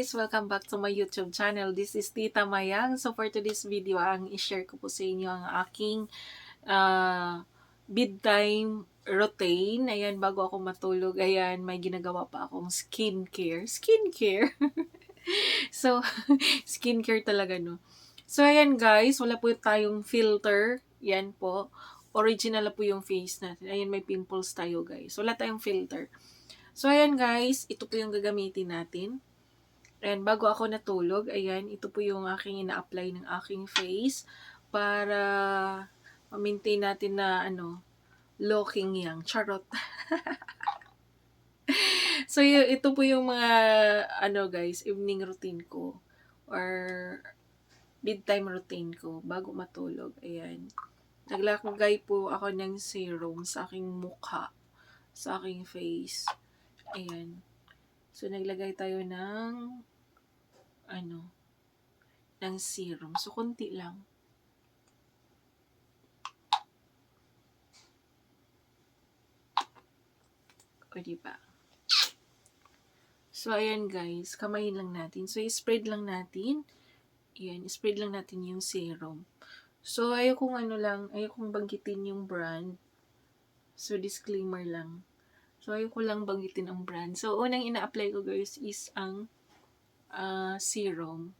guys! Welcome back to my YouTube channel. This is Tita Mayang. So for today's video, ang i-share ko po sa inyo ang aking bedtime routine. Ayan, bago ako matulog, ayan, may ginagawa pa akong skincare. Skincare! So, skincare talaga, no? So, ayan guys, wala po tayong filter. Yan po. Original na po yung face natin. Ayan, may pimples tayo guys. Wala tayong filter. So, ayan guys, ito po yung gagamitin natin. And bago ako natulog, ayan, ito po yung aking ina-apply ng aking face para ma-maintain natin na, looking young. Charot. So, ito po yung mga, guys, evening routine ko or bedtime routine ko bago matulog. Ayan. Naglagay po ako ng serum sa aking mukha, sa aking face. Ayan. So, naglagay tayo ng serum. So, konti lang. O, diba? So, ayan guys. Kamayin lang natin. So, i-spread lang natin. Ayan, i-spread lang natin yung serum. So, ayokong banggitin yung brand. So, disclaimer lang. So, ayoko lang banggitin ang brand. So, unang ina-apply ko guys is ang serum.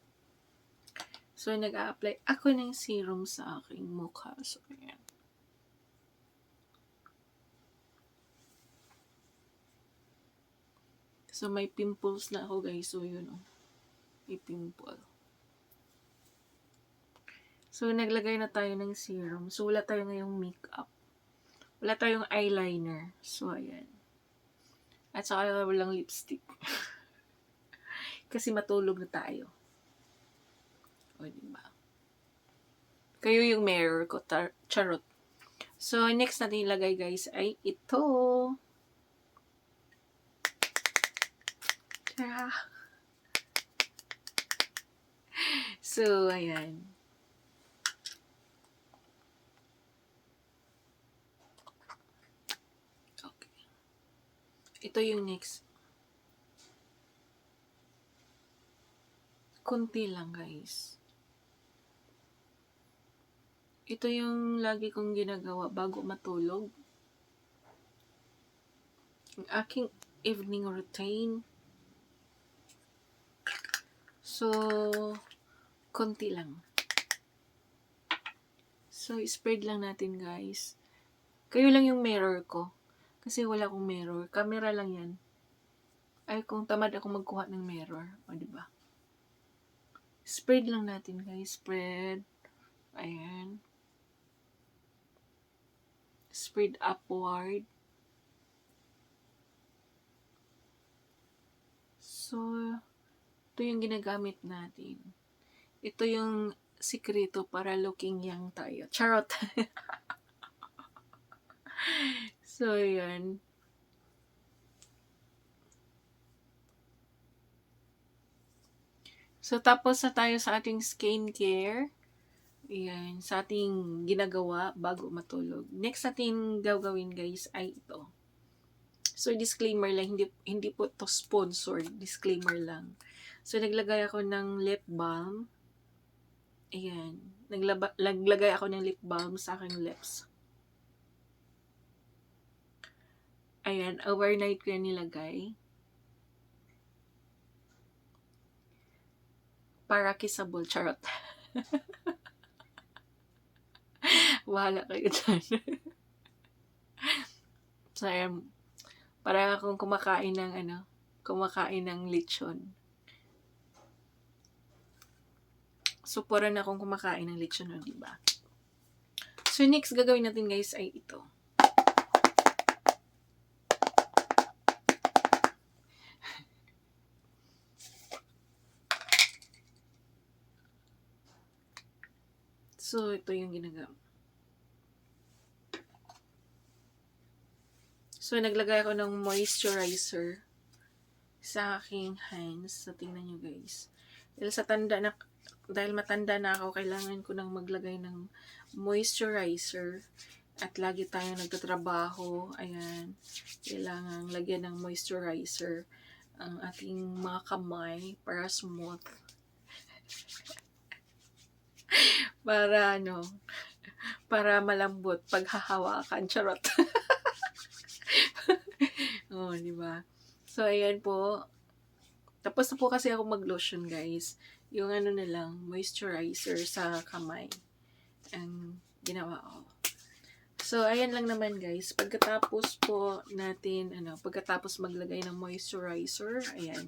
So, nag-a-apply ako ng serum sa aking mukha. So, ayan. So, may pimples na ako guys. So, yun o. May pimple. So, naglagay na tayo ng serum. So, wala tayo ngayong makeup. Wala tayong eyeliner. So, ayan. At saka walang lipstick. Kasi matulog na tayo. O, diba? Kayo yung mirror ko. Charot. So, next natin ilagay guys ay ito. Tara. So, ayan. Okay. Ito yung next. Kunti lang guys. Ito yung lagi kong ginagawa bago matulog. Ang aking evening routine. So, konti lang. So, spread lang natin guys. Kayo lang yung mirror ko. Kasi wala akong mirror. Camera lang yan. Ay, kung tamad ako magkuha ng mirror. O, diba? Spread lang natin guys. Spread. Ayan. Spread upward. So, ito yung ginagamit natin. Ito yung sikreto para looking young tayo. Charot! So, yan. So, tapos na tayo sa ating skincare. Ayan, sa ating ginagawa bago matulog. Next natin gagawin guys ay ito. So, disclaimer lang, hindi po to sponsored. Disclaimer lang. So, naglagay ako ng lip balm. Ayan. Naglagay ako ng lip balm sa aking lips. Ayan, overnight ko yan nilagay. Para kissable. Charot. Bahala kayo dyan. So, ayan. Para akong kumakain ng lechon. So, pura na akong kumakain ng lechon, diba? So, next gagawin natin guys ay ito. So, ito yung ginagawa. So, naglagay ako ng moisturizer sa aking hands. So, tingnan nyo guys. Dahil matanda na ako, kailangan ko nang maglagay ng moisturizer. At lagi tayong nagtatrabaho. Ayan. Kailangan lagyan ng moisturizer. ang ating mga kamay para smooth. Para para malambot pag hahawakan. Charot. Oh, di ba? So, ayan po. Tapos na po kasi ako mag-lotion, guys. Yung na lang, moisturizer sa kamay. Ang ginawa ko. So, ayan lang naman, guys. Pagkatapos po natin, pagkatapos maglagay ng moisturizer, ayan.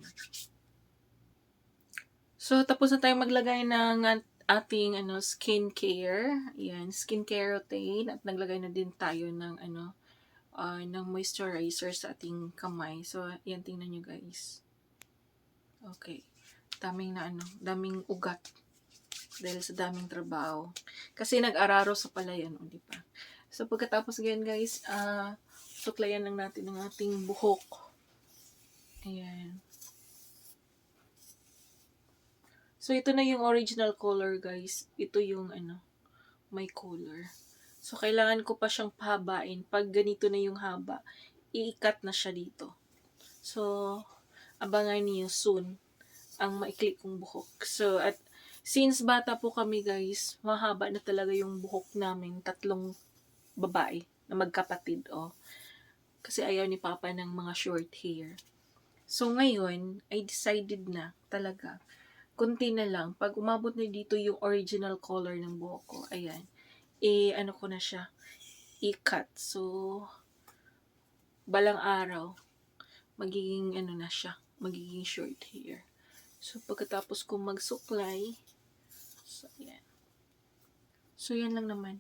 So, tapos na tayong maglagay ng ating skincare. Ayan, skincare routine. At naglagay na din tayo ng ng moisturizer sa ating kamay. So, ayan, tingnan nyo, guys. Okay. Daming ugat. Dahil sa daming trabaho. Kasi nag-araro sa palayan, di ba? So, pagkatapos ganyan, guys, tuklayan lang natin ang ating buhok. Ayan. So, ito na yung original color, guys. Ito yung, may color. So, kailangan ko pa siyang pahabain. Pag ganito na yung haba, i-cut na siya dito. So, abangan niyo soon ang maikli kong buhok. So, at since bata po kami, guys, mahaba na talaga yung buhok namin. 3 babae na magkapatid, Kasi ayaw ni Papa ng mga short hair. So, ngayon, I decided na talaga, kunti na lang, pag umabot na dito yung original color ng buhok ko, ayan, ko na siya, i-cut. So, balang araw, magiging na siya, magiging short hair. So, pagkatapos ko magsuklay, so, ayan. So, yan lang naman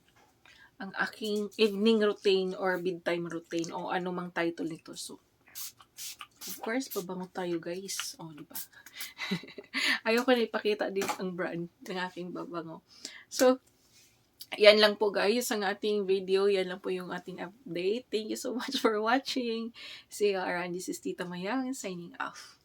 ang aking evening routine or bedtime routine o anumang title nito. So, of course, pabango tayo, guys. Di ba? Ayoko na ipakita din ang brand ng aking babango. So, yan lang po, guys, ang ating video. Yan lang po yung ating update. Thank you so much for watching. See you around. This is Tita Mayang signing off.